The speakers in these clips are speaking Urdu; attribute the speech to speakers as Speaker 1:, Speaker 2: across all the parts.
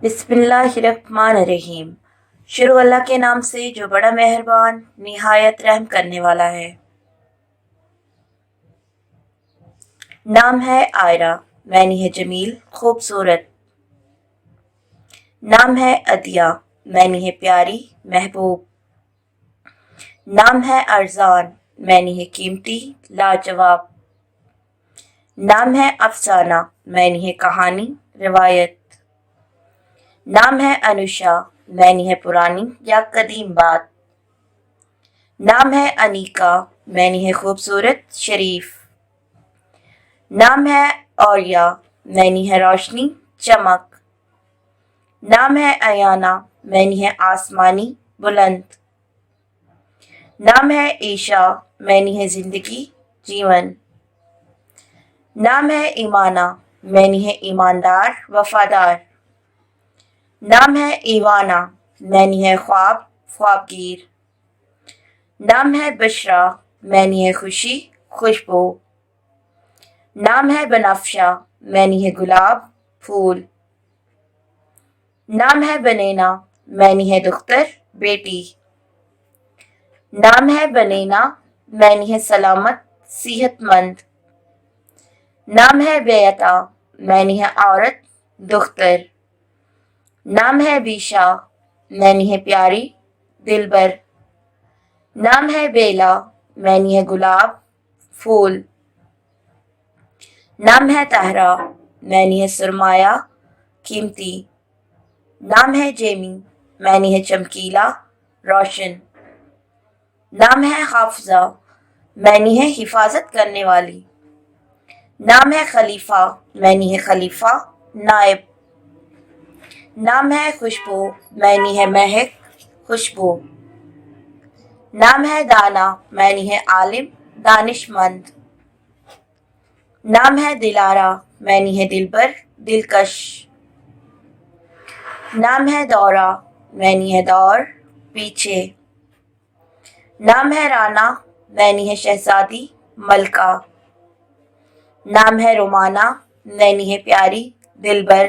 Speaker 1: بسم اللہ الرحمن الرحیم۔ شروع اللہ کے نام سے جو بڑا مہربان نہایت رحم کرنے والا ہے۔ نام ہے عائرہ، معنی ہے جمیل خوبصورت۔ نام ہے عدیہ، معنی ہے پیاری محبوب۔ نام ہے ارزان، معنی ہے قیمتی لاجواب۔ نام ہے افسانہ، معنی ہے کہانی روایت۔ نام ہے انوشا، معنی ہے پرانی یا قدیم بات۔ نام ہے انیکا، معنی ہے خوبصورت شریف۔ نام ہے اوریا، معنی ہے روشنی چمک۔ نام ہے ایانا، معنی ہے آسمانی بلند۔ نام ہے عیشا، معنی ہے زندگی جیون۔ نام ہے ایمانہ، معنی ہے ایماندار وفادار۔ نام ہے ایوانا، معنی ہے خواب خوابگیر۔ نام ہے بشرا، معنی ہے خوشی خوشبو۔ نام ہے بنفشہ، معنی ہے گلاب پھول۔ نام ہے بنینا، معنی ہے دختر بیٹی۔ نام ہے بنینا، معنی ہے سلامت صحت مند۔ نام ہے بیعتا، معنی ہے عورت دختر۔ نام ہے بیشا، معنی ہے پیاری دلبر۔ نام ہے بیلا، معنی ہے گلاب پھول۔ نام ہے طاہرہ، معنی ہے سرمایہ قیمتی۔ نام ہے جیمی، معنی ہے چمکیلا روشن۔ نام ہے حافظہ، معنی ہے حفاظت کرنے والی۔ نام ہے خلیفہ، معنی ہے خلیفہ نائب۔ نام ہے خوشبو، معنی ہے مہک خوشبو۔ نام ہے دانا، معنی ہے عالم دانش مند۔ نام ہے دلارا، معنی ہے دلبر دلکش۔ نام ہے دورہ، معنی ہے دور پیچھے۔ نام ہے رانا، معنی ہے شہزادی ملکہ۔ نام ہے رومانہ، معنی ہے پیاری دلبر۔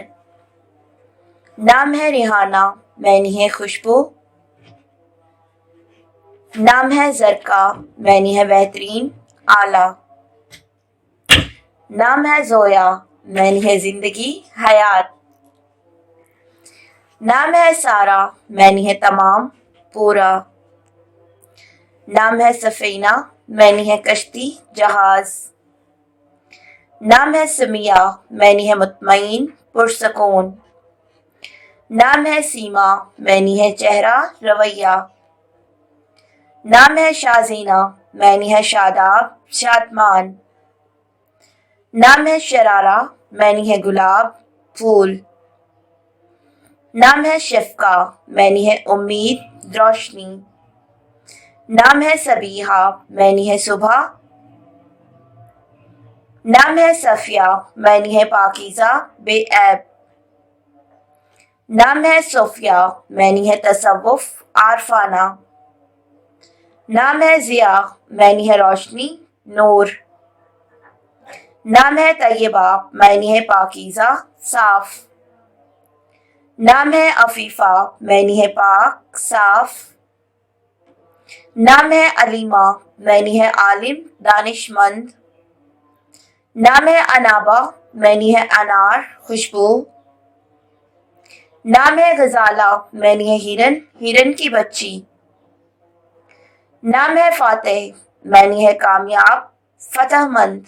Speaker 1: نام ہے ریحانہ، معنی ہے خوشبو۔ نام ہے زرکا، معنی ہے بہترین اعلیٰ۔ نام ہے زویا، معنی ہے زندگی حیات۔ نام ہے سارا، معنی ہے تمام پورا۔ نام ہے سفینہ، معنی ہے کشتی جہاز۔ نام ہے سمیہ، معنی ہے مطمئن پرسکون۔ نام ہے سیما، معنی ہے چہرہ رویہ۔ نام ہے شازینہ، معنی ہے شاداب شادمان۔ نام ہے شرارہ، معنی ہے گلاب پھول۔ نام ہے شفقہ، معنی ہے امید روشنی۔ نام ہے صبیحہ، معنی ہے صبح۔ نام ہے صفیہ، معنی ہے پاکیزہ بے عیب۔ نام ہے صوفیہ، معنی ہے تصوف عارفانہ۔ نام ہے ضیاء، معنی ہے روشنی نور۔ نام ہے طیبہ، معنی ہے پاکیزہ صاف۔ نام ہے عفیفہ، معنی ہے پاک صاف۔ نام ہے علیمہ، معنی ہے عالم دانش مند۔ نام ہے انابہ، معنی ہے انار خوشبو۔ نام ہے غزالہ، معنی ہے ہرن ہرن کی بچی۔ نام ہے فاتح، معنی ہے کامیاب فتح مند۔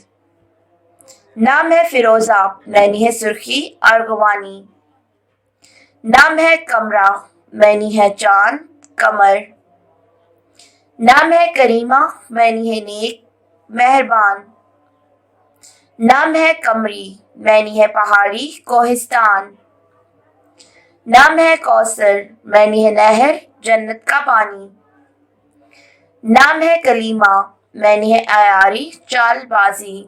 Speaker 1: نام ہے فیروزہ، معنی ہے سرخی ارغوانی۔ نام ہے قمرہ، معنی ہے چاند قمر۔ نام ہے کریمہ، معنی ہے نیک مہربان۔ نام ہے قمری، معنی ہے پہاڑی کوہستان۔ نام ہے کوثر، معنی ہے نہر جنت کا پانی۔ نام ہے کلیمہ، معنی ہے عیاری چال بازی۔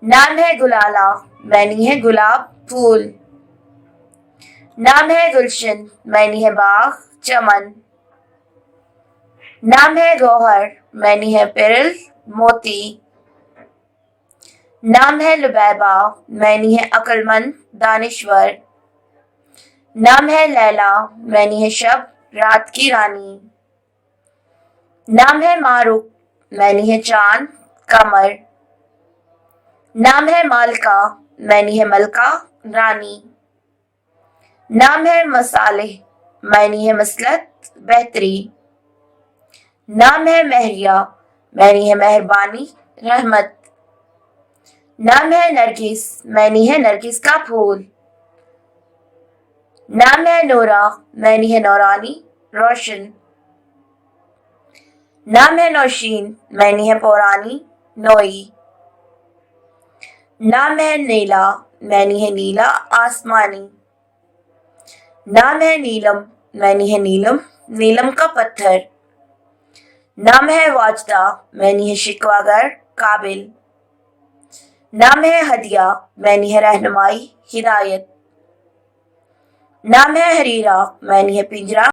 Speaker 1: نام ہے گلالہ، معنی ہے گلاب پھول۔ نام ہے گلشن، معنی ہے باغ چمن۔ نام ہے گوہر، معنی ہے پرل موتی۔ نام ہے لبیبہ، معنی ہے عقل مند دانشور۔ نام ہے لیلا معنی ہے شب رات کی رانی. نام ہے ماروک معنی ہے چاند قمر. نام ہے مالکہ معنی ہے ملکہ رانی. نام ہے مصالح معنی ہے مصلحت بہتری. نام ہے مہریہ معنی ہے مہربانی رحمت. نام ہے نرگس معنی ہے نرگس کا پھول. نام ہے نورا معنی ہے نورانی روشن. نام ہے نوشین معنی ہے پرانی نوئی. نام ہے نیلا معنی ہے نیلا آسمانی. نام ہے نیلم معنی ہے نیلم نیلم کا پتھر. نام ہے واجدہ معنی ہے شکوہ گر قابل. نام ہے ہدیہ معنی ہے رہنمائی ہدایت. نام ہے حریرہ معنی ہے پنجرہ